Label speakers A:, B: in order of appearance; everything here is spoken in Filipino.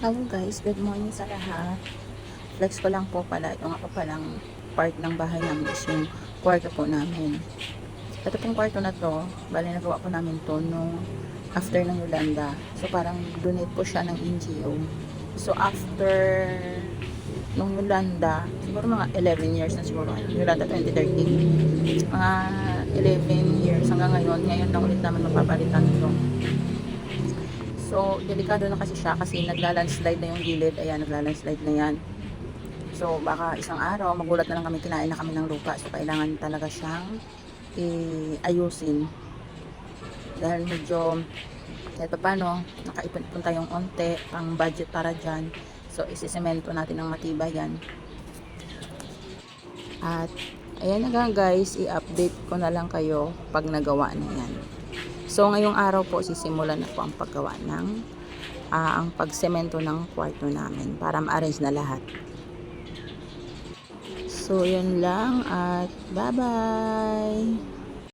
A: Hello guys, good morning sa lahat. Flex ko lang po pala, ito nga po palang part ng bahay namin is yung kwarto po namin. Ito pong kwarto na to, bali nagawa po namin to nung after ng Yolanda. So parang donate po siya ng NGO. So after nung Yolanda, siguro mga 11 years na siguro, Yolanda 2013. Mga 11 years hanggang ngayon lang ulit naman mapapalitan ito. So, delikado na kasi siya kasi nagla-landslide na yung gilid. Ayan, nagla-landslide na yan. So, baka isang araw, magulat na lang kami, kinain na kami ng lupa. So, kailangan talaga siyang ayusin. Dahil medyo, kahit pa paano, nakaipon tayong onte, pang budget para dyan. So, isisemento natin ng matibay yan. At, ayan na nga guys, i-update ko na lang kayo pag nagawa na yan. So, ngayong araw po, sisimulan na po ang paggawa ng ang pagsemento ng kwarto namin para ma-arrange na lahat. So, yun lang at bye-bye!